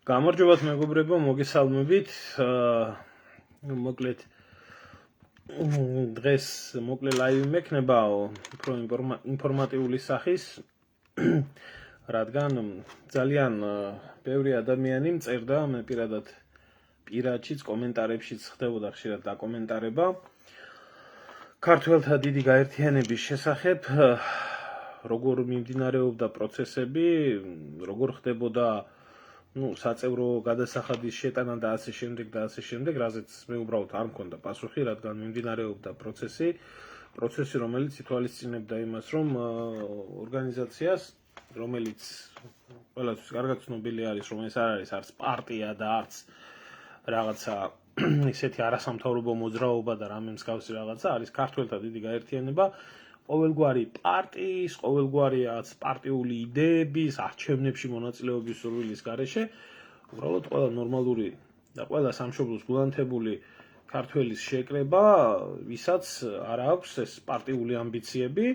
გამარჯობათ მეგობრებო, მოგესალმებით. მოკლედ დღეს მოკლე ლაივი მექნებაო, უფრო ინფორმატიული სახის, რადგან ძალიან ბევრი ადამიანი მწერდა, მე პირადად პირადშიც კომენტარებშიც ხდებოდა ხშირად დაკომენტარება ქართველთა დიდი გაერთიანების შესახებ, როგორ მიმდინარეობდა პროცესები, როგორ ხდებოდა საწევრო გადასახადის შეტანა და ასე შემდეგ, რაზეც მე უბრალოდ არ მქონდა პასუხი, რადგან მიმდინარეობდა პროცესი, რომელიც ითვალისწინებდა იმას, რომ ორგანიზაციას, რომელიც ყველასთვის კარგად ცნობილი არის, რომ ეს არ არის არც პარტია და არც რაღაცა ისეთი არასამთავრობო მოძრაობა და რამე მსგავსი რაღაცა, არის ქართველთა დიდი გაერთიანება, ყოველგვარი პარტიის, ყოველგვარი პარტიული იდეების, არჩევნებში მონაწილეობის სურვილის გარეშე, უბრალოდ ყველა ნორმალური და ყველა სამშობლოს გულანთებული ქართველის შეკრება, ვისაც არ აქვს ეს პარტიული ამბიციები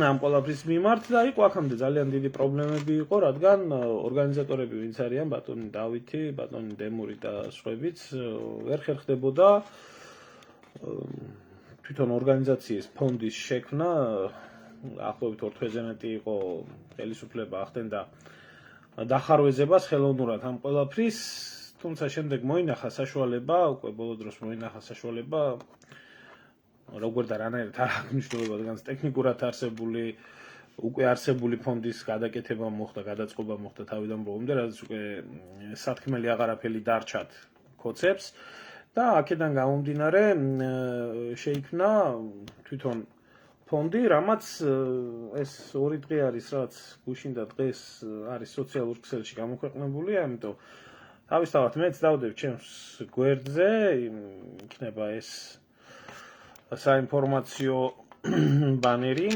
ამ ყველაფრის მიმართ და იყო აქამდე ძალიან დიდი პრობლემები იყო, რადგან ორგანიზატორები ვინც არიან, ბატონი დავითი, ბატონი დემური და სხვაებიც ვერ ხერხდებოდა თვითონ ორგანიზაციის ფონდის შექმნა, ახლობით 2 თვეზე მეტი იყო ხელისუფლება ახდენდა დახარვეზებას ხელოვნურად ამ ყველაფრის, თუმცა შემდეგ მოინახა საშუალება, უკვე ბოლო დროს მოინახა საშუალება, როგორ და რანაირად არ აქვს მნიშვნელობა, რადგან ტექნიკურად უკვე არსებული ფონდის გადაკეთება მოხდა, გადაწყობა მოხდა თავიდან ბოლომდე, რაც უკვე სათქმელი აღარაფერი დარჩათ ქოცებს. და აქედან გამომდინარე შეიქმნა თვითონ ფონდი, რამაც ეს 2 დღე არის, რაც გუშინ და დღეს არის სოციალურ ქსელში გამოქვეყნებული, ამიტომ თავისთავად მეც დავდებ ჩემს გვერდზე, იქნება ეს საინფორმაციო ბანერი,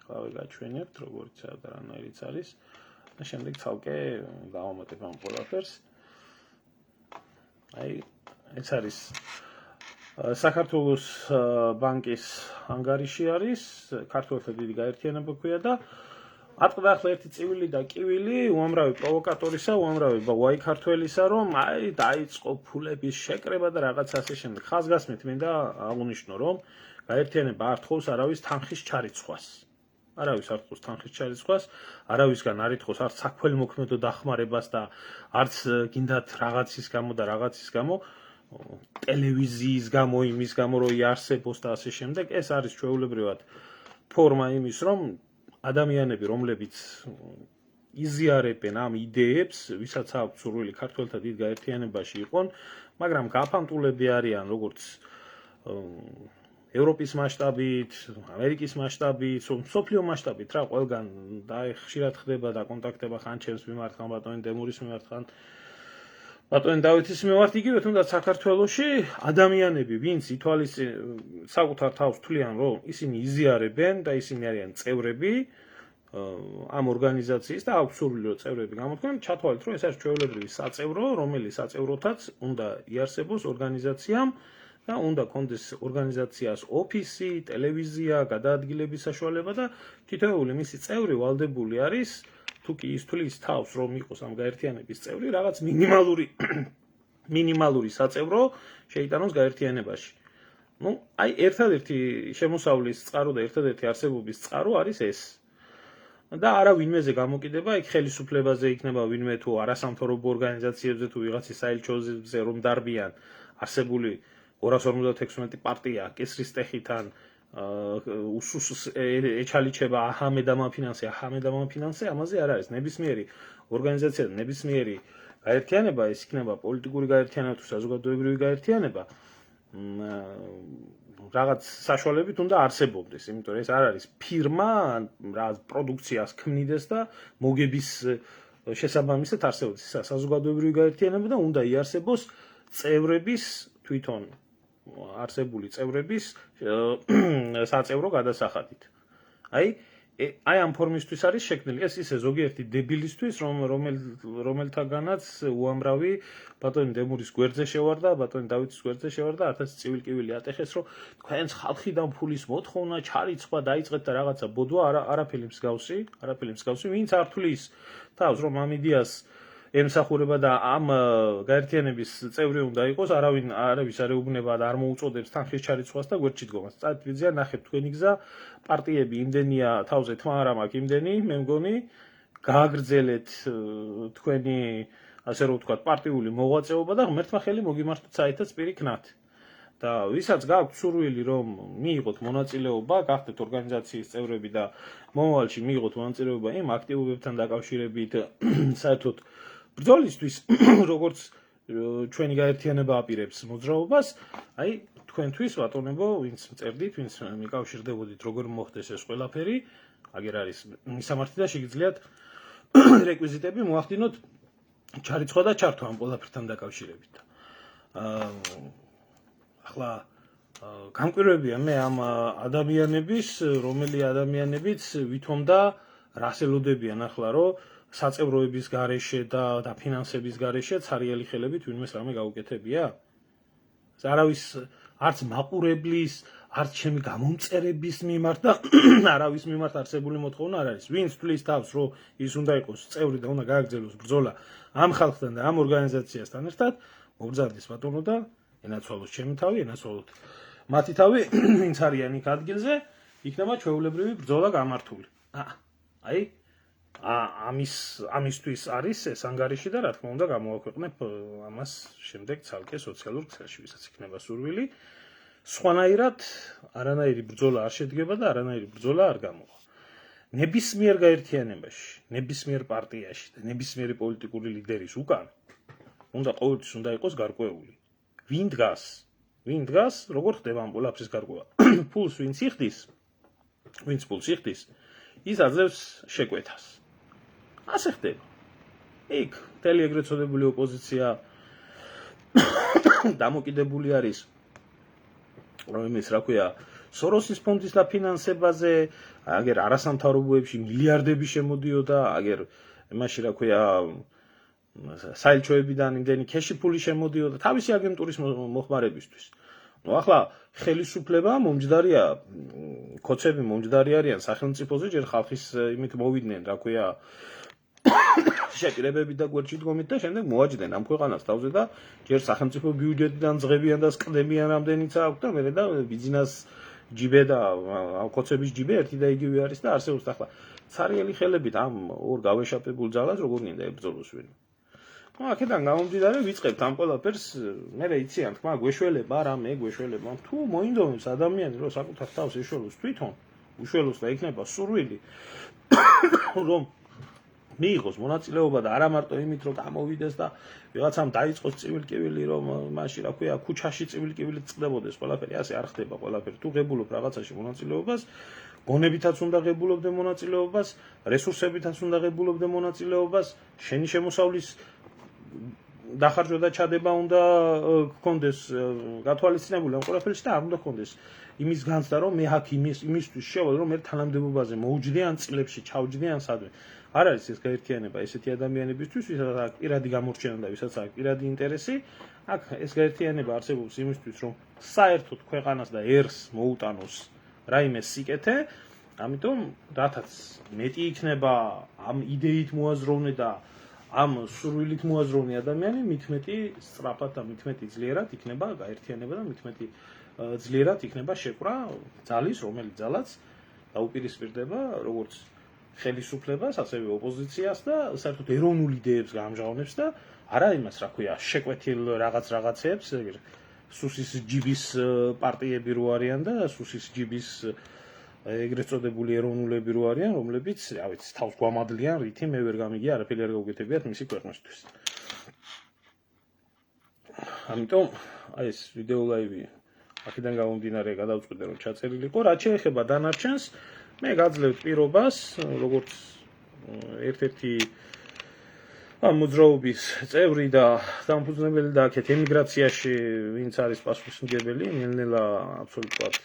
ხავე გაჩვენებთ, როგორც და რანაირიც არის და შემდეგ ცალკე გავამატებ ამ ყველაფერს. ეს არის საქართველოს ბანკის ანგარიში არის, ქართველთა დიდი გაერთიანება ქვია და ატყდა ახლა ერთი წივილი და კივილი, უამრავი პროვოკატორისა, უამრავი ვაი ქართველისა, რომ დაიწყო ფულების შეკრება და რაღაც ასე შემდეგ. ხაზგასმით მინდა აღვნიშნო, რომ გაერთიანება არ თხოვს არავის თანხის ჩარიცხვას. არავისგან არ ითხოვს არც საქველმოქმედო დახმარებას და არც გინდათ რაღაცის გამო და რაღაცის გამო, ტელევიზიის გამო, იმის გამო, რომ იარსებოს და ასე შემდეგ. ეს არის ჩვეულებრივად ფორმა იმის, რომ ადამიანები, რომლებიც იზიარებენ ამ იდეებს, ვისაც აქვს სურვილი ქართველთა დიდ გაერთიანებაში იყვონ, მაგრამ გაფანტულები არიან როგორც ევროპის მასშტაბით, ამერიკის მასშტაბით, მსოფლიო მასშტაბით რა, ყველგან და ხშირად ხდება და კონტაქტება ხან ჩემს მიმართ, ხან ბატონი დემურის მიმართ, ხან ბატონი დავითის მიმართ, იგივე თუნდაც საქართველოში ადამიანები, ვინც საკუთარ თავს თვლიან, რომ ისინი იზიარებენ და ისინი არიან წევრები ამ ორგანიზაციის და აქვს სურვილი, რომ წევრები გამოდგნენ, ჩათვალეთ, რომ ეს არის ჩვეულებრივი საწევრო, რომელიც საწევროთაც უნდა იარსებოს ორგანიზაციამ და უნდა კონდეს ორგანიზაციას ოფისი, ტელევიზია, გადაადგილების საშუალება და თითოეული მისი წევრი ვალდებული არის, თუ კი ის თulis თავს, რომ იყოს ამ გაერთიანების წევრი, რაღაც მინიმალური საწევრო შეიტანოს გაერთიანებაში. ერთადერთი შემოსავლის წყარო და ერთადერთი არსებობის წყარო არის ეს. და არა ვინმეზე გამოკიდება, იქ ხელისუფლებაზე იქნება ვინმე თუ არასამთავრობო ორგანიზაციებზე თუ ვიღაცის საელჩოზე რომ დარბიან არსებული 256 პარტია კისრის ტეხიდან ეჩალიჩება აჰამედამაფინანსე, ამაზე არ არის. ნებისმიერი ორგანიზაცია და ნებისმიერი გაერთიანება, ეს იქნება პოლიტიკური გაერთიანება თუ საზოგადოებრივი გაერთიანება, რაღაც საშუალებით უნდა არსებობდეს, იმიტომ რომ ეს არ არის ფირმა, რაღაც პროდუქციას ქმნიდეს და მოგების შესაბამისად არსებობს. ეს საზოგადოებრივი გაერთიანება და უნდა იარსებოს წევრების თვითონ არსებული წევრების საწევრო გადასახადით. აი ამ ფორმისთვის არის შექმნილი. ეს ისე ზოგიერთი დებილისთვის, რომელთაგანაც უამრავი ბატონი დემურის გვერდზე შევარდა, ბატონი დავითის გვერდზე შევარდა, 1000 წივილ-კივილი ატეხეს, რომ თქვენს ხალხიდან ფულის მოთხოვნა, ჩარიცხვა დაიწყეთ და რაღაცა ბოდვა, არაფერი მსგავსი, ვინც არ თulis თავს, რომ ამ იდეას ემსახურება და ამ გაერთიანების წევრი უნდა იყოს, არავინ არავის არ ეუბნება და არ მოუწოდებს თანხის ჩარიცხვას და გვერდში დგომას. წარდგინზეა ნახეთ თქვენი გზა, პარტიები იმდენია თავზე თმა არ მაქვს იმდენი, მე მგონი გააგრძელეთ თქვენი ასე რომ ვთქვათ პარტიული მოღვაწეობა და ღმერთმა ხელი მოგიმართოთ საერთოდ პირიქნათ. და ვისაც გაქვთ სურვილი რომ მიიღოთ მონაწილეობა, გახდეთ ორგანიზაციის წევრები და მომავალში მიიღოთ მონაწილეობა იმ აქტივობებთან დაკავშირებით საერთოდ ბრძოლისთვის, როგორც ჩვენი გაერთიანება აპირებს მოძრაობას, აი თქვენთვის ბატონებო, ვინც წერდით, ვინც მიკავშირდებოდით, როგორ მოხდეს ეს ყველაფერი, აგერ არის მისამართი და შეგიძლიათ რეკვიზიტები მოახდინოთ ჩარიცხვა და ჩართვა ამ ყველაფერთან დაკავშირებით. ახლა გამკვირვებია მე ამ ადამიანების, რომელი ადამიანებიც ვითომ და რას ელოდებიან ახლა, რომ საწევროების გარეშე და დაფინანსების გარეშე ცარიელი ხელებით ვინმეს რამე გაუკეთებია? არავის არც მაყურებლის, არც ჩემი გამომწერების მიმართ და არავის მიმართ არსებული მოთხოვნა არ არის. ვინც თulis თავს, რომ ის უნდა იყოს წევრი და უნდა გააგრძელოს ბრძოლა ამ ხალხთან და ამ ორგანიზაციასთან ერთად, მოგზარდეს ბატონო და ენაცვალოს ჩემი თავი, ენაცვალოთ მათი თავი, ვინც არიან იქ ადგილზე, იქნება ჩვეულებრივი ბრძოლა გამართული. აი ამისთვის არის ეს ანგარიში და რა თქმა უნდა გამოვაქვეყნებ ამას შემდეგ ცალკე სოციალურ ქსელში, ვისაც იქნება სურვილი. სხვანაირად არანაირი ბრძოლა არ შედგება და არანაირი ბრძოლა არ გამოვა. ნებისმიერ გაერთიანებაში, ნებისმიერ პარტიაში და ნებისმიერი პოლიტიკური ლიდერის უკან უნდა ყოველთვის უნდა იყოს გარკვეული. ვინ დგას, როგორ ხდება ამ ყველაფრის გარკვევა. ფულს ვინც ფულს იხდის, ის აძლევს შეკვეთას. ასე ხდება. იქ მთელი ეგრეთ წოდებული ოპოზიცია დამოკიდებული არის იმის, რა ქვია, სოროსის ფონდის დაფინანსებაზე, აგერ არასამთავრობოებში მილიარდები შემოდიოდა, აგერ იმაში, რა ქვია, საელჩოებიდან იმდენი ქეში ფული შემოდიოდა თავისი აგენტურის მოხმარებისთვის. ახლა ხელისუფლება მომჯდარია, ქოცები მომჯდარი არიან სახელმწიფოზე, ჯერ ხალხის იმით მოვიდნენ, რა ქვია, შეკრებებით და გვერდში დგომით და შემდეგ მოაჯდნენ ამ ქვეყანას თავზე და ჯერ სახელმწიფო ბიუჯეტიდან ზღებიან და სკდებიან რამდენიც აქვს და მერე და ბიზნეს ჯიბე და ქოცების ჯიბე ერთი და იგივე არის და არსებობს. ახლა ცარიელი ხელებით ამ ორ გავეშაპებულ ძალას როგორ მინდა ებრძოლოს ვინმე. აქედან გამომდინარე ვიწყებთ ამ ყველაფერს, მერე იციან თქმა გვეშველება, რამე გვეშველება. თუ მოინდომებს ადამიანი რომ საკუთარ თავს ეშველოს თვითონ, უშველოს და იქნება სურვილი რომ მიიღოს მონაწილეობა და არა მარტო იმით რომ გამოვიდეს და ვიღაცამ დაიწყოს ცივილკივილი რომ მაშინ რა ქვია ქუჩაში ცივილკივილი წდებოდეს ყველაფერი ასე არ ხდება ყველაფერი თუ ღებულობ რაღაცაში მონაწილეობას გონებითაც უნდა ღებულობდე მონაწილეობას რესურსებითაც უნდა ღებულობდე მონაწილეობას შენი შემოსავლის დახარჯვა და ჩადება უნდა გქონდეს გათვალისწინებული ამ ყველაფერში და არ უნდა გქონდეს იმის განცდა რომ მე აქ იმისთვის შევალ რომ მე თანამდებობაზე მოუჯდიან წლებში ჩავჯდიან სადმე არ არის ეს გაერთიანება ესეთი ადამიანებისთვის ვისაც აქვს პირადი გამორჩენა და ვისაც აქვს პირადი ინტერესი აქ ეს გაერთიანება არსებობს იმისთვის რომ საერთოდ ქვეყანას და ერს მოუტანოს რაიმე სიკეთე ამიტომ რათაც მეტი იქნება ამ იდეით მოაზროვნე და ამ სურვილით მოაზროვნე ადამიანი მით მეტი სწრაფად და მით მეტი ძლიერად იქნება გაერთიანება და მით მეტი ძლიერად იქნება შეკვრა ძალის რომელიც ძალაც დაუპირისპირდება როგორც ხელისუფლებას, ასევე ოპოზიციას და საერთოდ ეროვნულ იდეებს გაამჟღავნებს და არა იმას, რა ქვია, შეკვეთილ რაღაცეებს, სუსის ჯიბის პარტიები რო არიან და სუსის ჯიბის ეგრეთ წოდებული ეროვნულები რო არიან, რომლებიც, რა ვიცი, თავს გვამადლიან, რითი მე ვერ გამიგია, არაფერი არ გაუკეთებიათ მისი ქვეყნისთვის. ამიტომ აი ეს ვიდეო ლაივი აქედან გამომდინარე გადავწყვიტე რომ ჩაწერილიყო, რაც შეეხება დანარჩენს მე გაძლევთ პირობას, როგორც ერთ-ერთი მოძრაობის წევრი და დამფუძნებელი და აქეთ ემიგრაციაში ვინც არის პასუხისმგებელი, ნელ-ნელა აბსოლუტურად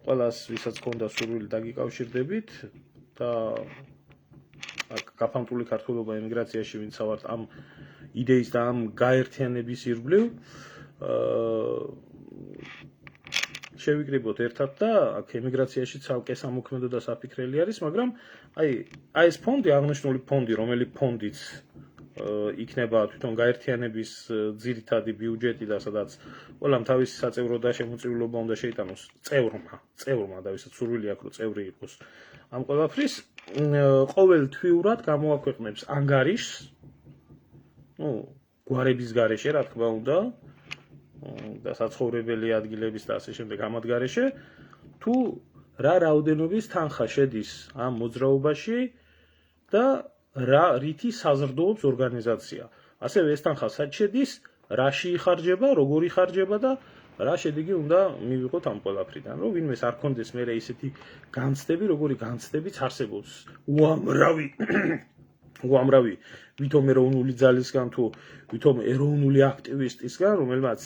ყველას ვისაც ჰქონდა სურვილი დაგიკავშირდებით და გაფანტული ქართულობა ემიგრაციაში ვინც ავართ ამ იდეის და ამ გაერთიანების ირგვლივ შევიკრიბოთ ერთად და აქ ემიგრაციაში ცალკე სამოქმედო და საფიქრელი არის, მაგრამ აი ეს ფონდი, აღნიშნული ფონდი, რომელიც ფონდიც იქნება თვითონ გაერთიანების ძირითადი ბიუჯეტი და სადაც ყველამ თავისი საწევრო და შემოწირულობა უნდა შეიტანოს წევრმა და ვისაც სურვილი აქვს რომ წევრი იყოს ამ ყველაფრის ყოველთვიურად გამოაქვეყნებს ანგარიშს გვარების გარეშე რა თქმა უნდა და საცხოვრებელი ადგილების და ასე შემდეგ ამათ გარეშე თუ რა რაოდენობის თანხა შედის ამ მოძრაობაში და რითი საზრდოობს ორგანიზაცია. ასევე ეს თანხა სად შედის, რაში იხარჯება, როგორ იხარჯება და რა შედეგი უნდა მივიღოთ ამ ყველაფრიდან, რომ ვინმეს არ ქონდეს მერე ისეთი განცდები, როგორი განცდებიც არსებობს. უამრავი ვითომ ეროვნული ძალისგან თუ ვითომ ეროვნული აქტივისტისგან, რომელმაც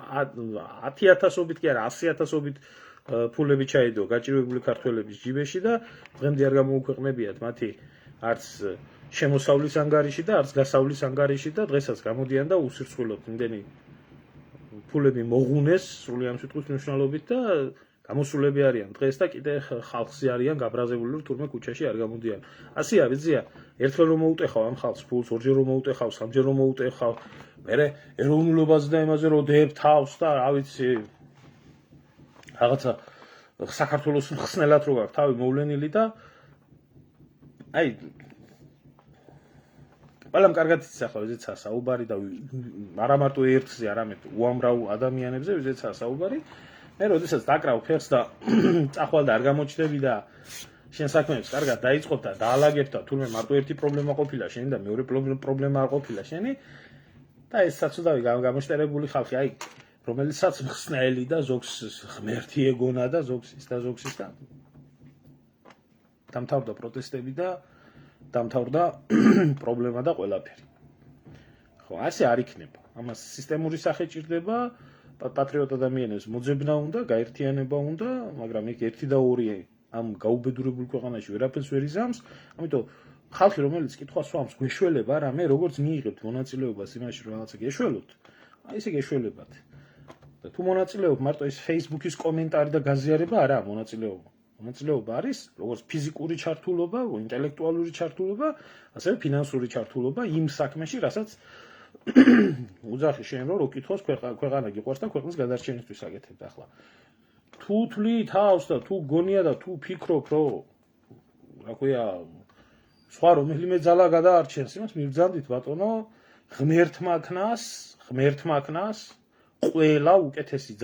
10,000-ობით კი არა 100,000-ობით ფულები ჩაიდო გაჭირვებული ქართველების ჯიბეში და დღემდე არ გამოუქვეყნებიათ მათი არც შემოსავლის ანგარიში და არც გასავლის ანგარიში და დღესაც გამოდიან და უსირცხვილოდ იმდენი ფულები მოღუნეს სრული ამ სიტყვის მნიშვნელობით და გამოსულები არიან დღეს და კიდე ხალხზე არიან გაბრაზებული რომ თურმე ქუჩაში არ გამოდიან. ასეა ვიზია ერთხელ რომ მოუტეხავ ამ ხალხს ფულს, ორჯერ რომ მოუტეხავ, სამჯერ რომ მოუტეხავ, მერე ეროვნულობაზე და იმაზე რომ დებ თავს და რა ვიცი რაღაცა საქართველოს ხსნელად რო გაქვს თავი მოვლენილი და აი ყველამ კარგად იცის ახლა ვიზეცაა საუბარი და არა მარტო ერთზე არამედ უამრავ ადამიანებზე ვიზეცაა საუბარი მე როდესაც დაკრავ ფეხს და წახვალ და არ გამოჩდები და შენ საქმეებს კარგად დაიწყობ და დაალაგებ და თურმე მარტო ერთი პრობლემა ყოფილა შენი და მეორე პრობლემა არ ყოფილა შენი და ეს საცუდავი გამოშტერებული ხალხი აი რომელიცაც მხსნელი და ზოგს ღმერთი ეგონა და ზოგს ის და დამთავრდა პროტესტები და დამთავრდა პრობლემა და ყველაფერი. ხო, ასე არ იქნება. ამას სისტემური სახე ჭირდება, პატრიოტ ადამიანებს მოძებნა უნდა, გაერთიანება უნდა, მაგრამ იქ ერთი და ორი ამ გაუბედურებულ ქვეყანაში ვერაფერს ვერ იზამს, ამიტომ ხალხი რომელიც კითხვას სვამს, გვეშველება რა, მე როგორც მიიღებთ მონაწილეობას იმაში რომ რაღაცა გეშველოთ, აი ესე გეშველებათ. და თუ მონაწილეობ მარტო ის Facebook-ის კომენტარი და გაზიარება არა მონაწილეობა. მონაწილეობა არის როგორც ფიზიკური ჩართულობა, ინტელექტუალური ჩართულობა, ასევე ფინანსური ჩართულობა იმ საქმეში, რასაც უძახი შენ რომ უკითხოს ქვეყანა გიყვარს და ქვეყნის გადარჩენისთვის აკეთებ ახლა. თუ თვლი თავს და თუ გონია და თუ ფიქრობ რომ რა ქვია სხვა რომელიმე ძალა გადაარჩენს, იმას მივძანდით ბატონო, ღმერთმა ქნას ყველა უკეთესი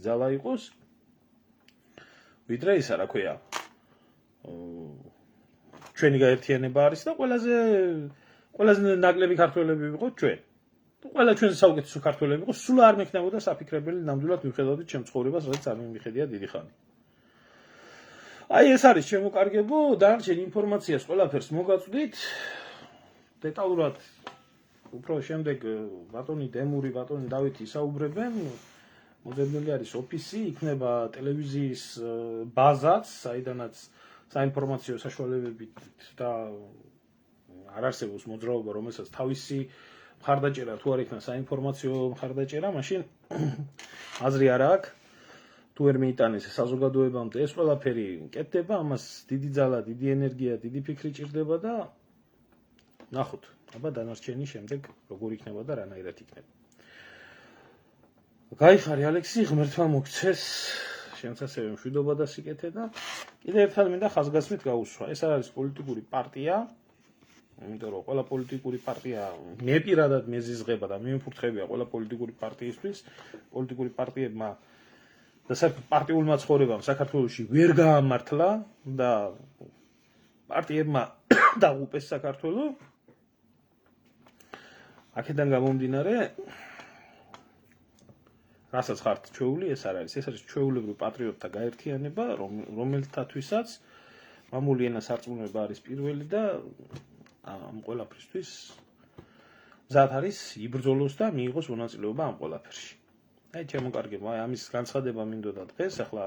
ძალა იყოს, ვიდრე ისა რა ქვია. ჩვენი გაერთიანება არის და ყველაზე ნაკლები ქართველები ვიყოთ ჩვენ. ყველა ჩვენზე საუკეთესო ქართველები ვიყოთ, სულ არ მექნებოდა საფიქრებელი ნამდვილად მივხედავდით ჩემ ცხოვრებას, რაც არ მიმიხედია დიდი ხანი. აი ეს არის შემოკარგებო, დანარჩენ ინფორმაციას ყველაფერს მოგაწვდით. დეტალურად უფრო შემდეგ ბატონი დემური, ბატონი დავითი საუბრებენ. მოძებნილი არის ოფისი, იქნება ტელევიზიის ბაზაც, საიდანაც საინფორმაციო საშუალებებით და არ არსებობს მოძრაობა, რომელსაც თავისი მხარდაჭერა თუ არ იქნა საინფორმაციო მხარდაჭერა, მაშინ აზრი არ აქვს. თუ ვერ მიიტანეს საზოგადოებამდე ეს ყველაფერი კეთდება, ამას დიდი ძალა, დიდი ენერგია, დიდი ფიქრი ჭირდება და ნახოთ, აბა დანარჩენი შემდეგ როგორ იქნება და რანაირად იქნება. გაიხარე ალექსი, ღმერთმა მოგცეს შენც ასევე მშვიდობა და სიკეთე და კიდევ ერთხელ მინდა ხაზგასმით გაუსვა. ეს არის პოლიტიკური პარტია, იმიტომ რომ ყველა პოლიტიკური პარტია მე პირადად მეზიზღება და მიმფურთხებია ყველა პოლიტიკური პარტიისთვის. პოლიტიკური პარტიებმა და პარტიულმა ცხოვრებამ საქართველოში ვერ გაამართლა და პარტიებმა დაღუპეს საქართველო. აქედან გამომდინარე რასაც ხართ ჩვეული, ეს არ არის. ეს არის ჩვეულებრივ პატრიოტთა გაერთიანება, რომელთათვისაც მამული ენა სარწმუნება არის პირველი და ამ ყველაფრისთვის მზად არის იბრძოლოს და მიიღოს მონაწილეობა ამ ყველაფერში. აი შემოკარგებო, აი ამის განცხადება მინდოდა დღეს, ახლა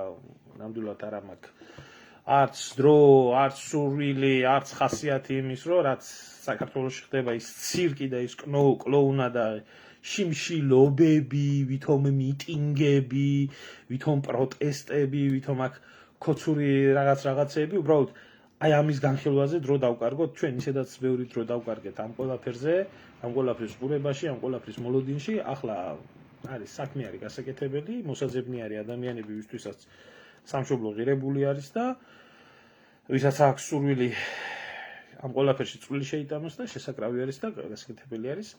ნამდვილად არ მაქვს არც დრო, არც სურვილი, არც ხასიათი იმის, რომ რაც საქართველოში ხდება ის ცირკი და ის კლოუნა და შიმშილობები, ვითომ მიტინგები, ვითომ პროტესტები, ვითომ აქ ქოცური რაღაცეები, უბრალოდ აი ამის განხილვაზე დრო დავკარგოთ ჩვენ ისედაც ბევრი დრო დავკარგეთ ამ ყველაფერზე, ამ ყველაფრის ყურებაში, ამ ყველაფრის მოლოდინში, ახლა არის საქმე არის გასაკეთებელი, მოსაძებნი არის ადამიანები, ვისთვისაც სამშობლო ღირებული არის და ვისაც აქვს სურვილი ამ ყველაფერში წვლილი შეიტანოს და შესაკრავი არის და გასაკეთებელი არის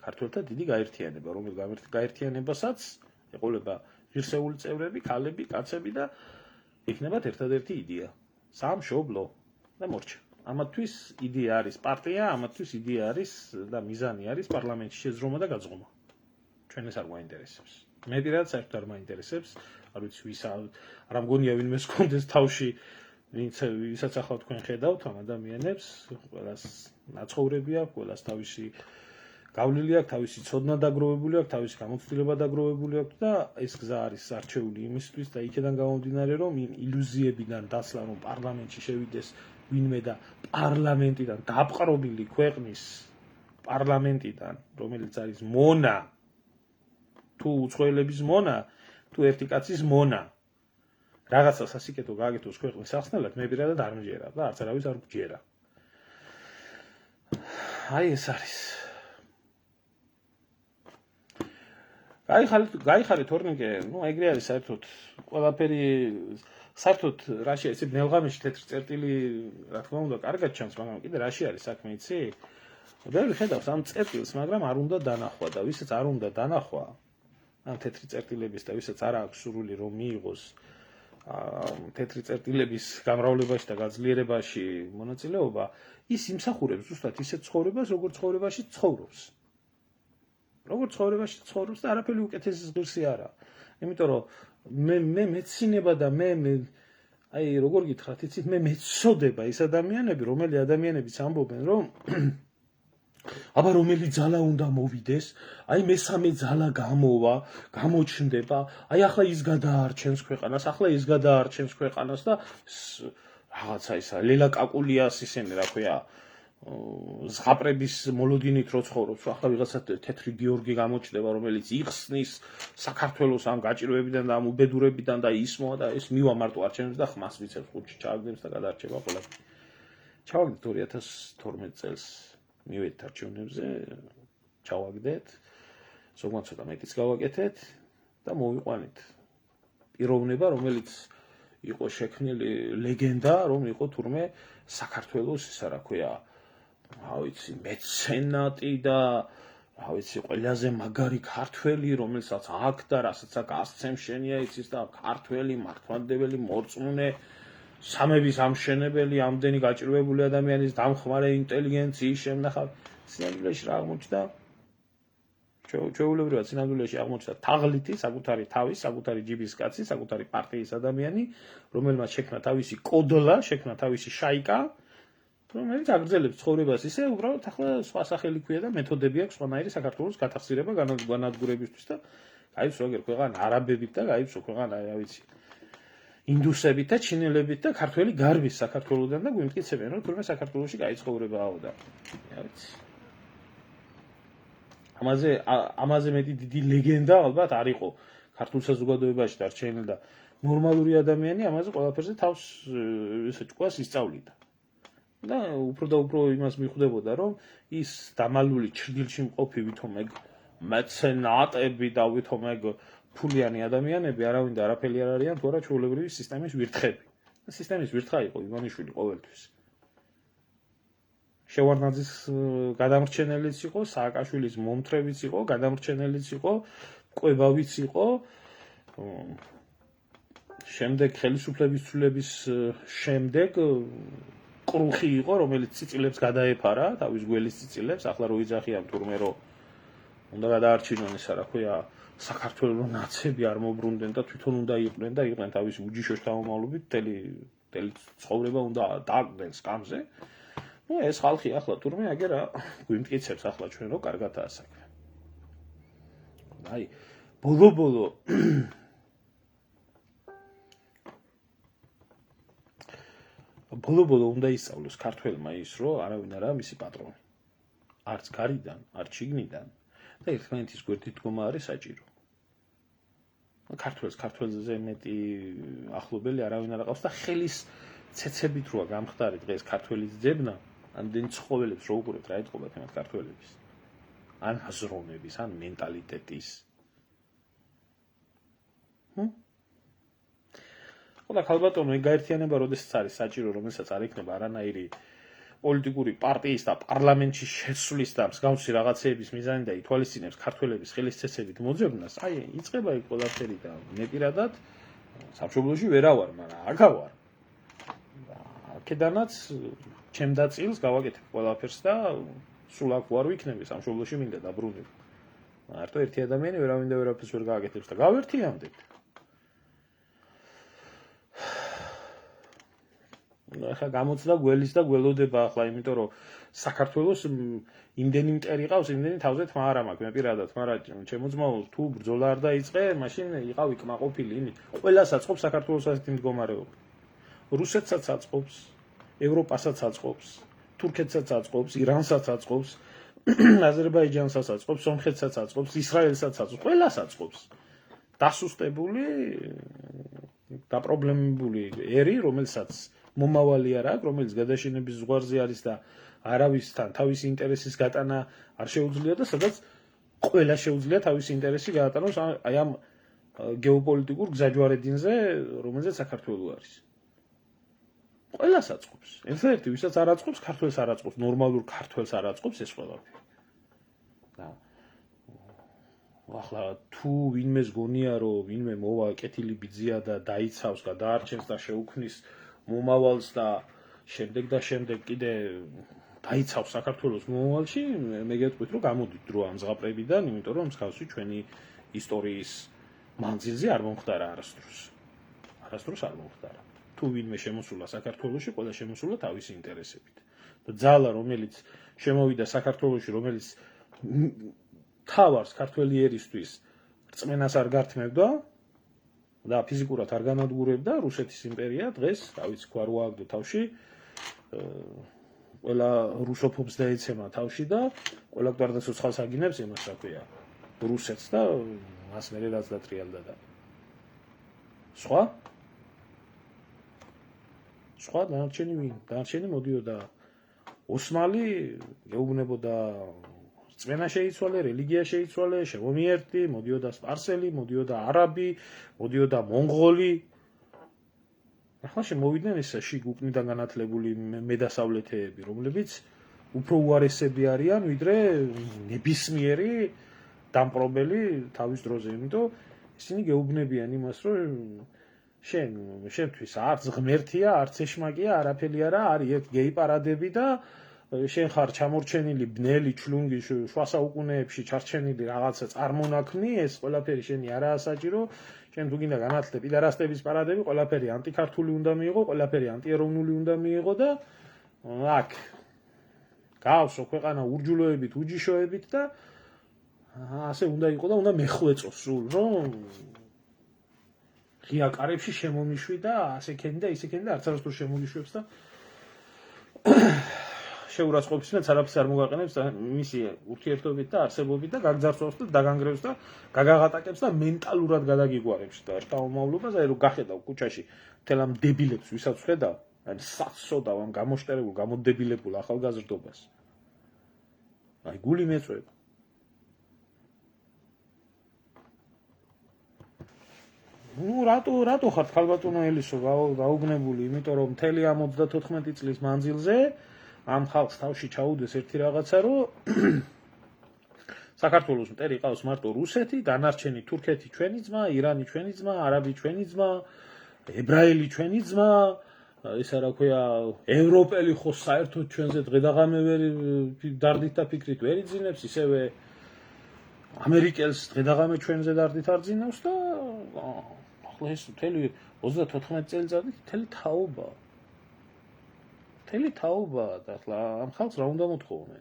ქართველთა დიდი გაერთიანება, რომელიც გაერთიანებასაც ეყოლება ღირსეული წევრები, ქალები, კაცები და იქნებათ ერთადერთი იდეა. სამშობლო და მორჩა. ამათთვის იდეა არის პარტია, ამათთვის იდეა არის და მიზანი არის პარლამენტში შეძრომა და გაძღობა. ჩვენ ეს არ გვაინტერესებს. მე პირადად საერთოდ არ მაინტერესებს, არ ვიცი ვის არ მგონია ვინმეს კონდეს თავში ვისაც ახლა თქვენ ხედავთ ამ ადამიანებს, ყველას ნაცხოვრები აქვს, ყველას თავისი გავლილი აქვს, თავისი ცოდნა დაგროვებული აქვს, თავისი გამოცდილება დაგროვებული აქვს და ეს გზა არის არჩეული იმისთვის და იქიდან გამომდინარე რომ იმ ილუზიებიდან დასლა რომ პარლამენტში შევიდეს ვინმე და პარლამენტიდან დაპყრობილი ქვეყნის პარლამენტიდან, რომელიც არის მონა თუ უცხოელების მონა, თუ ერთი კაცის მონა რაღაცა სასიკეთო გააკეთოს ქვეყნის სახსნელად, მე პირადად არ მჯერა და არც არავის არ მჯერა. აი ეს არის. გაიხარეთ თორნიკე, ეგრე არის საერთოდ ყველაფერი საერთოდ რაში არის ნელღამეში თეთრი წერტილი, რა თქმა უნდა, კარგად ჩანს, მაგრამ კიდე რაში არის საქმე, იცი? ბევრი ხედავს ამ წერტილს, მაგრამ არ უნდა დანახვა და ვისაც არ უნდა დანახვა ამ თეთრი წერტილების და ვისაც არ აქვს სურვილი რომ მიიღოს თეთრი წერტილების გამრავლებაში და გაძლიერებაში მონაწილეობა, ის იმსახურებს ზუსტად ისეთ ცხოვრებას, როგორც ცხოვრებაში ცხოვრობს. როგორც ცხოვრებაში ცხოვრობს და არაფერი უკეთესის ღირსი არა. იმიტომ რომ მე მეცინება და მე აი როგორ გითხრათ, იცით, მე მეცოდება ის ადამიანები, რომელი ადამიანებიც ამბობენ, რომ აბა რომელი ძალა უნდა მოვიდეს, აი მესამე ძალა გამოვა, გამოჩნდება, აი ახლა ის გადაარჩენს ქვეყანას, ახლა ის გადაარჩენს ქვეყანას და რაღაცა ისა ლელა კაკულიას ისინი რა ქვია ზღაპრების მოლოდინით რო ცხოვრობს, ახლა ვიღაცა თეთრი გიორგი გამოჩნდება, რომელიც იხსნის საქართველოს ამ გაჭირვებიდან და ამ უბედურებიდან და ისმოა და ეს მივა მარტო არჩევნებს და ხმას მიცემს ხუთში ჩააგდებს და გადარჩება ყველა. ჩავაგდეთ 2012 წელს მივედით არჩევნებზე, ჩავაგდეთ, ზოგადად ცოტა მეტიც გავაკეთეთ და მოვიყვანით პიროვნება, რომელიც იყო შექმნილი ლეგენდა, რომ იყო თურმე საქართველოს ისა რა ქვია, რა ვიცი, მეცენატი და რა ვიცი, ყველაზე მაგარი ქართველი, რომელსაც აქ და რასაც აქ ასცემ შენია იცის და ქართველი, მართლმადიდებელი, მორწმუნე, სამების ამშენებელი, ამდენი გაჭირვებული ადამიანის დამხმარე ინტელიგენციის შემნახავი. სინამდვილეში რა აღმოჩნდა? ჩვეულებრივად სინამდვილეში აღმოჩნდა თაღლითი, საკუთარი თავის, საკუთარი ჯიბის კაცი, საკუთარი პარტიის ადამიანი, რომელმაც შექმნა თავისი კოდლა, შექმნა თავისი შაიკა, რომელიც აგრძელებს ცხოვრებას ისე, უბრალოდ ახლა სხვა სახელი ქვია და მეთოდები აქვს სხვანაირი საქართველოს გათახსირება განადგურებისთვის და გაიცო ეგერ ქვეყანა არაბებით და გაიცო ქვეყანა, რა ვიცი, ინდუსებით და ჩინელებით და ქართველი გარბის საქართველოსდან და გვიმტკიცებენ, რომ თურმე საქართველოში გაიცხოვრებაო და რა ვიცი. ამაზე მეტი დიდი ლეგენდა ალბათ არ იყო ქართულ საზოგადოებაში დარჩენილი და ნორმალური ადამიანი ამაზე ყველაფერზე თავს ესე ჭკუას ისწავლიდა. და უფრო და უფრო იმას მიხვდებოდა, რომ ის დამალული ჩრდილში მყოფი ვითომ ეგ მეცენატები და ვითომ ეგ ფულიანი ადამიანები არავინ და არაფერი არ არიან, თუ არა ჩვეულებრივი სისტემის ვირთხები. და სისტემის ვირთხა იყო ივანიშვილი ყოველთვის. შევარდნაძის გადამრჩენელიც იყო, სააკაშვილის მომთრევიც იყო, გადამრჩენელიც იყო, კვებავიც იყო. შემდეგ ხელისუფლების ცვლილების შემდეგ კრუხი იყო, რომელიც ციცილებს გადაეფარა, თავის გველის ციცილებს, ახლა რო იძახიან თურმე რომ უნდა გადაარჩინონ ისა რა ქვია საქართველოს ნაცები არ მოbrunდნენ და თვითონ უნდა იყვნენ და იყვნენ თავისი უჯიშოს თავმომავლობით, მთელი ცხოვრება უნდა დააგდენ სკამზე. ეს ხალხი ახლა თურმე აგერ გვიმტკიცებს ახლა ჩვენ რომ კარგადაა საქმე. აი, ბოლო-ბოლო ბოლო-ბოლო უნდა ისწავლოს ქართველმა ის, რომ არავინ არაა მისი პატრონი. არც გარიდან, არც შიგნიდან და ერთმანეთის გვერდით დგომა არის საჭირო. ქართველზე მეტი ახლობელი არავინ არ აყავს და ხელის ცეცებით როა გამხდარი დღეს ქართველის ძებნა, ამდენი ცხოველებს რო უყურებთ რა ეთყობათ მათ ქართველების. ან აზროვნების, ან მენტალიტეტის. და ქალბატონო, ეგ გაერთიანება როდესაც არის საჭირო, რომელსაც არ იქნება არანაირი პოლიტიკური პარტიის და პარლამენტში შესვლის და მსგავსი რაღაცეების მიზანი და ითვალისწინებს ქართველების ხელისწესებით მოძებნას, აი იწყება იქ ყველაფერი და მე პირადად სამშობლოში ვერა ვარ, მაგრამ აქა ვარ. აქედანაც ჩემდა წილს გავაკეთებ ყველაფერს და სულ აქ ვარ ვიქნები, სამშობლოში მინდა დაბრუნდები. მარტო ერთი ადამიანი ვერავინ და ვერაფერს ვერ გააკეთებს და გავერთიამდეთ. ახლა გამოცდა გველის და გველოდება ახლა, იმიტომ რომ საქართველოს იმდენი მტერი ყავს, იმდენი თავზე თმა არ მაქვს, მე პირადად, მაგრამ ჩემო ძმაო, თუ ბრძოლა არ დაიწყე, მაშინ იყავი კმაყოფილი იმით. ყველას აწყობს საქართველოს ასეთი მდგომარეობა. რუსეთსაც აწყობს, ევროპასაც აწყობს, თურქეთსაც აწყობს, ირანსაც აწყობს, აზერბაიჯანსაც აწყობს, სომხეთსაც აწყობს, ისრაელსაც აწყობს, ყველას აწყობს. დასუსტებული და პრობლემებული ერი, რომელსაც მომავალი არ აქვს, რომელიც გადაშენების ზღვარზე არის და არავისთან თავისი ინტერესის გატანა არ შეუძლია და სადაც ყველა შეუძლია თავისი ინტერესი გაატანოს აი ამ გეოპოლიტიკურ გზაჯვარედინზე, რომელზეც საქართველო არის. ყველას აწყობს. ერთადერთი, ვისაც არ აწყობს, ქართველს არ აწყობს, ნორმალურ ქართველს არ აწყობს ეს ყველაფერი. და ახლა თუ ვინმეს გონია, რომ ვინმე მოვა კეთილი ბიძია და დაიცავს, გადაარჩენს და შეუქმნის მომავალს და შემდეგ კიდე დაიცავს საქართველოს მომავალში, მე გეტყვით, რომ გამოდით დრო ამ ზღაპრებიდან, იმიტომ რომ მსგავსი ჩვენი ისტორიის მანძილზე არ მომხდარა არასდროს. არასდროს არ მომხდარა. თუ ვინმე შემოსულა საქართველოში, ყველა შემოსულა თავისი ინტერესებით. და ძალა, რომელიც შემოვიდა საქართველოში, რომელიც თავარს ქართველი ერისთვის რწმენას არ გართმევდა და ფიზიკურად არ განადგურებდა, რუსეთის იმპერია დღეს, რა ვიცი, ქვა რო ააგდო თავში, ყველა რუსოფობს დაეცემა თავში და ყველა გვარდა სოცხალს აგინებს იმას, რა ქვია, რუსეთს და მას მერე რაც დატრიალდა და სხვა დანარჩენი ვინ? დანარჩენი მოდიოდა ოსმალი, გეუბნებოდა რწმენა შეიცვალე, რელიგია შეიცვალე, შემომიერთდი, მოდიოდა სპარსელი, მოდიოდა არაბი, მოდიოდა მონღოლი. ახლა შემოვიდნენ ეს შიგ უკნიდან განათლებული მედასავლეთეები, რომლებიც უფრო უარესები არიან, ვიდრე ნებისმიერი დამპყრობელი თავის დროზე, იმიტომ ისინი გეუბნებიან იმას, რომ შენთვის არც ღმერთია, არც ეშმაკია, არაფერი არა, არის ერთ გეი პარადები და შენ ხარ ჩამორჩენილი ბნელი ჩლუნგი შუა საუკუნეებში ჩარჩენილი რაღაცა წარმონაქმნი, ეს ყველაფერი შენი არაა საჭირო, შენ თუ გინდა განათლდე პიდარასტების პარადები, ყველაფერი ანტიქართული უნდა მიიღო, ყველაფერი ანტიეროვნული უნდა მიიღო და აქ გავსო ქვეყანა ურჯულოებით, უჯიშოებით და ასე უნდა იყო და უნდა მეხვეწო სულ, რომ ღია კარებში შემომიშვი და ასეკენი და ისეკენი და არც არასდროს შემოგიშვებს და შეურაცხყოფის და არაფერს არ მოგაყენებს და მისი ურთიერთობით და არსებობით და გაგძარცვავს და დაგანგრევს და გაგაღატაკებს და მენტალურად გადაგიგვარებს და შთამომავლობას, აი რომ გახედავ ქუჩაში მთელ ამ დებილებს, ვისაც ხედავ, აი საცოდავ ამ გამოშტერებულ, გამოდებილებულ ახალგაზრდობას. აი გული მეწვევა. რატო ხართ ქალბატონო ელისო გაუგნებული, იმიტომ რომ მთელი ამ 34 წლის მანძილზე ამ ხალხს თავში ჩაუდეს ერთი რაღაცა, რომ საქართველოს მტერი ყავს მარტო რუსეთი, დანარჩენი თურქეთი ჩვენი ძმა, ირანი ჩვენი ძმა, არაბი ჩვენი ძმა, ებრაელი ჩვენი ძმა, ისა რა ქვია, ევროპელი ხო საერთოდ ჩვენზე დღედაღამე ვერ დარდით და ფიქრით ვერ იძინებს, ისევე ამერიკელს დღედაღამე ჩვენზე დარდით არ ძინავს და ახლა ეს მთელი 34 წელიწადი მთელი თაობაა. მთელი თაობაა და ახლა ამ ხალხს რა უნდა მოთხოვო მე?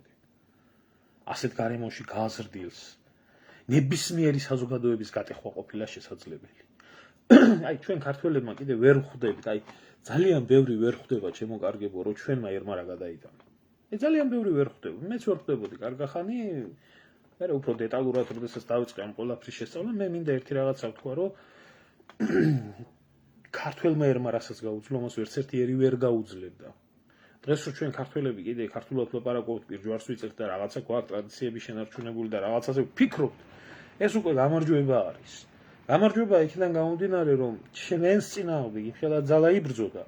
ასეთ გარემოში გააზრდილს ნებისმიერი საზოგადოების გატეხვა ყოფილა შესაძლებელი. აი ჩვენ ქართველებმა კიდე ვერ ხვდებით, აი ძალიან ბევრი ვერ ხვდება ჩემო კარგებო, რომ ჩვენმა ერმა რა გადაიტანა. ძალიან ბევრი ვერ ხვდება. მეც ვერ ხვდებოდი კარგახანი, მე უფრო დეტალურად როდესაც დავიწყე ამ ყველაფრის შესწავლა, მე მინდა ერთი რაღაცა ვთქვა, რომ ქართველმა ერმა რასაც გაუძლო, მას ვერცერთი ერი ვერ გაუძლებდა. დღეს რო ჩვენ ქართველები კიდე ქართულად ვლაპარაკობთ, პირჯვარს ვიწერთ და რაღაცა გვაქვს ტრადიციები შენარჩუნებული და რაღაცაზე ვფიქრობთ, ეს უკვე გამარჯვება არის. გამარჯვება იქიდან გამომდინარე, რომ ჩვენს წინააღმდეგ იმხელა ძალა იბრძოდა,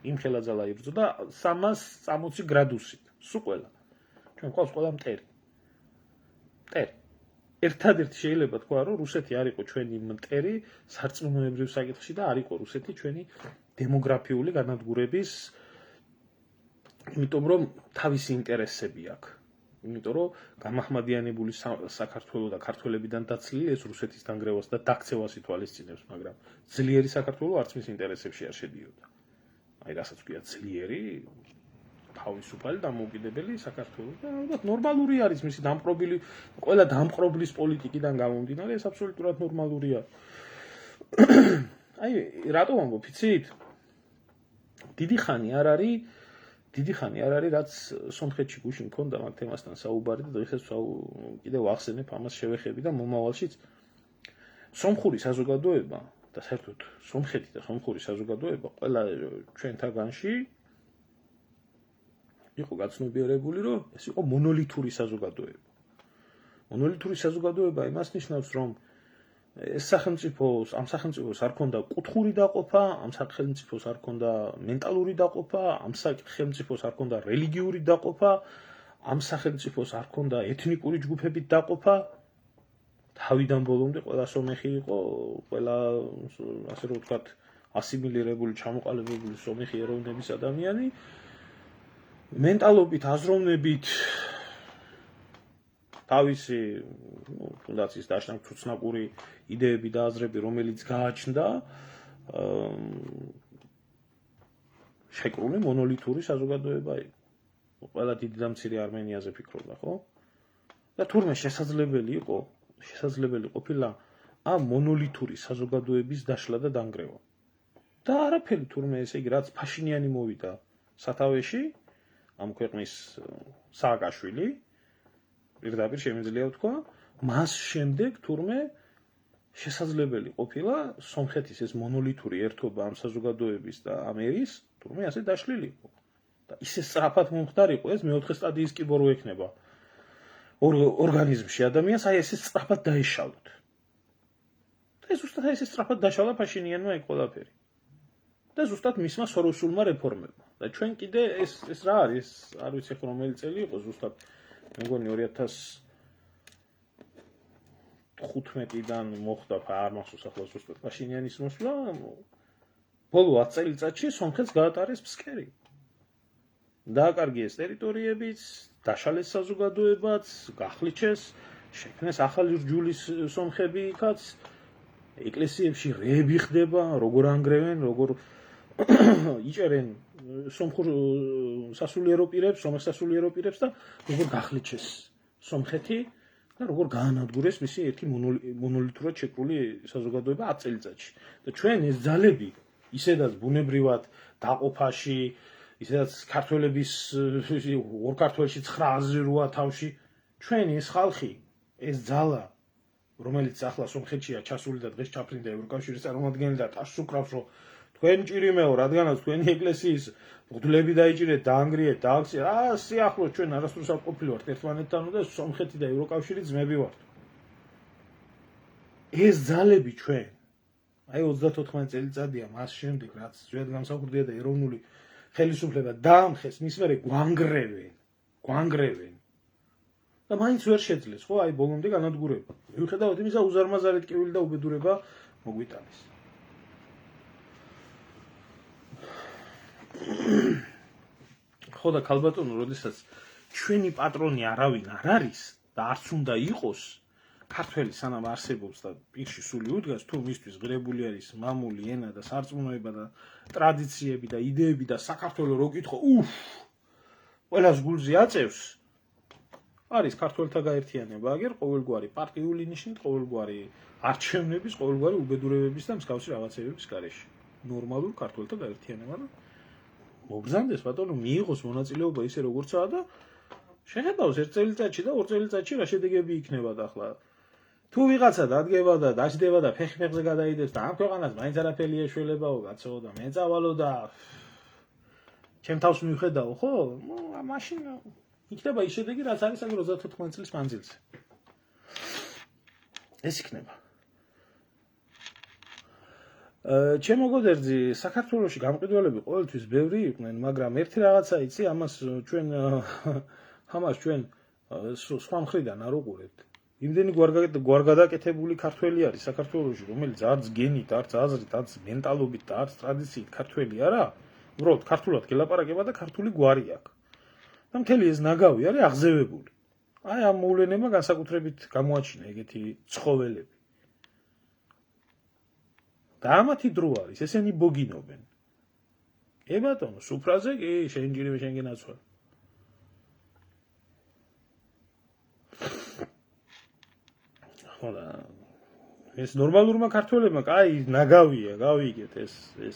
360 გრადუსით, სულ ყველა. ჩვენ ყავს ყველა მტერი. ერთადერთი შეიძლება თქვა, რომ რუსეთი არ იყო ჩვენი მტერი სარწმუნოებრივ საკითხში და არ იყო რუსეთი ჩვენი დემოგრაფიული განადგურების, იმიტომ რომ თავისი ინტერესები აქვს. იმიტომ რომ გამაჰმადიანებული საქართველოს და ქართველებიდან დაცლილი ეს რუსეთის დანგრევას და დაქცევას ითვალისწინებს, მაგრამ ძლიერი საქართველოს არც მის ინტერესებში არ შედიოდა. აი რასაც ვქვია ძლიერი თავისუფალი დამოუკიდებელი საქართველოს და ალბათ ნორმალური არის მისი დამპყრობილი, ყველა დამპყრობლის პოლიტიკიდან გამომდინარე, ეს აბსოლუტურად ნორმალურია. აი რატომ ამბობ, იცით? დიდი ხანი არ არის, რაც სომხეთში გუშინ მქონდა მაგ თემასთან საუბარი და დღესაც კიდევ ვახსენებ ამას შევეხები და მომავალშიც სომხური საზოგადოება და საერთოდ სომხეთი და სომხური საზოგადოება ყველა ჩვენთაგანში იყო გაცნობიერებული, რომ ეს იყო მონოლითური საზოგადოება. მონოლითური საზოგადოება იმას ნიშნავს, რომ ამ სახელმწიფოს არ ქონდა კუთხური დაყოფა, ამ სახელმწიფოს არ ქონდა მენტალური დაყოფა, ამ სახელმწიფოს არ ქონდა რელიგიური დაყოფა, ამ სახელმწიფოს არ ქონდა ეთნიკური ჯგუფებით დაყოფა. თავიდან ბოლომდე ყველა სომეხი იყო, ყველა ასე რომ ვთქვათ, ასიმილირებული, ჩამოყალიბებული სომეხი ეროვნების ადამიანი. მენტალობით, აზროვნებით თავისი ფუნდაციის დაშნაკ ცუცნაკური იდეები და აზრები, რომელიც გააჩნდა შეკრული მონოლითური საზოგადოება იყო. ყველა დიდი და მცირე არმენიაზე ფიქრობდა, ხო? და თურმე შესაძლებელი ყოფილა ამ მონოლითური საზოგადოების დაშლა და დანგრევა. და არაფერი თურმე ესე იგი, რაც ფაშინიანი მოვიდა სათავეში, ამ ქვეყნის სააკაშვილი, პირდაპირ შემიძლია ვთქვა, მას შემდეგ თურმე შესაძლებელი ყოფილა სომხეთის ეს მონოლითური ერთობა ამ საზოგადოების და ამ ერის თურმე ასე დაშლილიყო. და ისე სწრაფად მომხდარიყო ეს მეოთხე სტადიის კიბორო ექნება ორგანიზმში ადამიანს, აი ესე სწრაფად დაეშალოთ. და ეს ზუსტად ესე სწრაფად დაშალა ფაშინიანმა ეგ ყველაფერი. და ზუსტად მისმა სოროსულმა რეფორმებმა. და ჩვენ კიდე ეს რა არის, არ ვიცი ხო რომელი წელი იყო ზუსტად, მე მგონი 2015-დან მოხდა, არ მახსოვს ახლა ზუსტად ფაშინიანის მოსვლა, ბოლო 10 წელიწადში სომხეთს გაატარეს ფსკერი. დააკარგიეს ტერიტორიებიც, დაშალეს საზოგადოებაც, გახლიჩეს, შექმნეს ახალი რჯულის სომხები იქაც, ეკლესიებში რეები ხდება, როგორ ანგრევენ, როგორ იჭერენ სომხურ სასულიერო პირებს, სომეხ სასულიერო პირებს და როგორ გახლიჩეს სომხეთი და როგორ გაანადგურეს მისი ერთი მონოლითურად შეკრული საზოგადოება 10 წელიწადში. და ჩვენ ეს ძალები ისედაც ბუნებრივად დაყოფაში, ისედაც ქართველების ორ ქართველში 908 თავში, ჩვენ ეს ხალხი, ეს ძალა, რომელიც ახლა სომხეთშია ჩასული და დღეს ჩაფრინდა ევროკავშირის წარმომადგენელი და ტაშს უკრავს, რომ თქვენ ჭირიმეო, რადგანაც თქვენი ეკლესიის მღვდლები დაიჭირეთ, დაანგრიეთ, დააქციეთ, სიახლოვე ჩვენ არასდროს არ ყოფილვართ ერთმანეთთან და სომხეთი და ევროკავშირი ძმები ვართ. ეს ძალები ჩვენ, აი 34 წელიწადია მას შემდეგ, რაც ძველ გამსახურდია და ეროვნული ხელისუფლება დაამხეს, მის მერე გვანგრევენ. და მაინც ვერ შეძლეს, ხო, აი ბოლომდე განადგურება. მიუხედავად იმისა, უზარმაზარი ტკივილი და უბედურება მოგვიტანეს. ხო და ქალბატონო, როდესაც ჩვენი პატრონი არავინ არ არის და არც უნდა იყოს, ქართველი სანამ არსებობს და პირში სული უდგას, თუ მისთვის ღირებული არის მამული ენა და სარწმუნოება და ტრადიციები და იდეები და საქართველო რო კითხო, ყველას გულზე აწევს, არის ქართველთა გაერთიანება, აგერ ყოველგვარი პარტიული ნიშნით, ყოველგვარი არჩევნების, ყოველგვარი უბედურებების და მსგავსი რაღაცეების გარეშე. ნორმალურ ქართველთა გაერთიანება და მოგზანდეს ბატონო, მიიღოს მონაწილეობა ისე როგორცაა და შეხედავს 1 წელიწადში და 2 წელიწადში რა შედეგები იქნება და ახლა თუ ვიღაცა დადგება და დაждდება და ფეხზე გადაიდებს და ამ ქვეყანას მაინც არაფერი ეშველებაო კაცო და მეწავალო და ჩემ თავს მიხედაო, ხო? მაშინ იქნება ის შედეგი, რაც არის აქ 34 წლის მანძილზე. ეს იქნება. ჩემო გოდერძი, საქართველოში გამყიდველები ყოველთვის ბევრი იყვნენ, მაგრამ ერთი რაღაცა იცი, ამას ჩვენ სხვა მხრიდან არ უყურებთ. იმდენი გვარგადაკეთებული ქართველი არის საქართველოში, რომელიც არც გენით, არც აზრით, არც მენტალობით და არც ტრადიციით ქართველი არა, უბრალოდ ქართულად გელაპარაკება და ქართული გვარი აქვს. და მთელი ეს ნაგავი არის აღზევებული. აი ამ მოვლენებმა განსაკუთრებით გამოაჩინა ეგეთი ცხოველები. და ამათი დრო არის, ესენი ბოგინობენ. ბატონო, სუფრაზე კი შენ ჯირიმე შენ გენაცვალ. ხოდა ეს ნორმალურმა ქართველებმა კაი ნაგავია, გავიგეთ ეს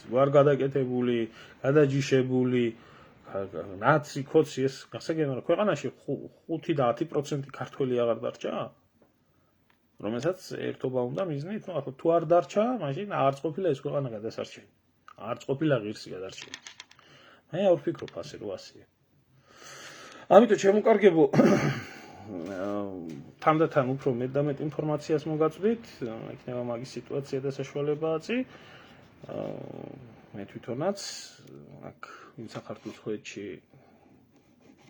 გვარგადაკეთებული, გადაჯიშებული, ნაცი, კოცი ეს გასაგებია, რომ ქვეყანაში 5 და 10% ქართველი აღარ დარჩა? რომელსაც ერთობა უნდა მიზნით, თუ არ დარჩა, მაშინ არც ყოფილა ეს ქვეყანა გადასარჩენი. არც ყოფილა ღირსი გადარჩენი. მე არ ვფიქრობ ასე, რომ ასეა. ამიტომ შემოკარგებო თანდათან უფრო მეტ და მეტ ინფორმაციას მოგაწვდით, იქნება მაგის სიტუაცია და საშუალებაა. მე თვითონაც აქ საქართველოს ხვედში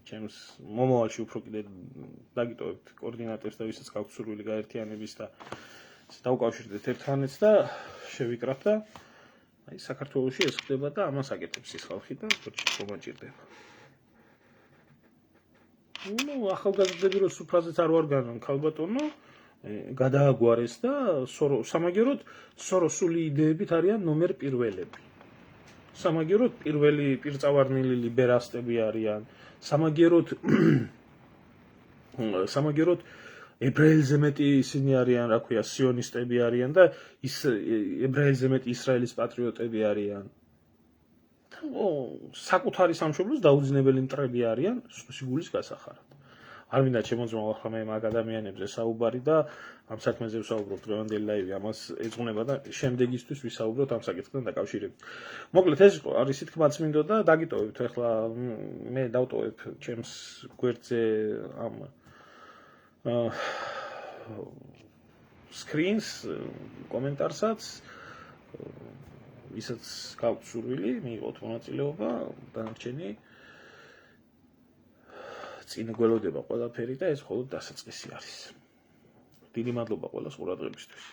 ჩემს მომავალში უფრო კიდე დაგიტოვებთ კოორდინატორს და ვისაც გაქვთ სურვილი გაერთიანების და დავუკავშირდეთ ერთმანეთს და შევიკრათ და აი საქართველოში ეს ხდება და ამას აკეთებს ის ხალხი და მომაჭირდება. ახალგაზრდები რო სუფრაზეც არ ვარ განან ქალბატონო, გადააგვარეს და სამაგეროდ სოროსული იდეებით არიან ნომერ პირველები. სამაგეროდ პირველი პირწავარნილი ლიბერასტები არიან. სამაგეროდ ებრაელზე მეტი ისინი არიან, რა ქვია, სიონისტები არიან და ებრაელზე მეტი ისრაელის პატრიოტები არიან. საკუთარი სამშობლოს დაუძინებელი მტრები არიან სიგულის გასახარად. არ მინდა შემოძმა ახლა მე მაგ ადამიანებზე საუბარი და ამ საქმეზე ვსაუბრობ დღევანდელი ლაივი ამას ეძღვნება და შემდეგისთვის ვისაუბროთ ამ საკითხთან დაკავშირებით. მოკლედ ეს არის თქმაც მინდოდა და დაგიტოვებთ ახლა მე დავტოვებ ჩემს გვერდზე ამ screens კომენტარსაც ვისაც გაქვთ სურვილი მიიღოთ მონაწილეობა დანარჩენი წინ გველოდება ყველაფერი და ეს მხოლოდ დასაწყისი არის. დიდი მადლობა ყველას ყურადღებისთვის.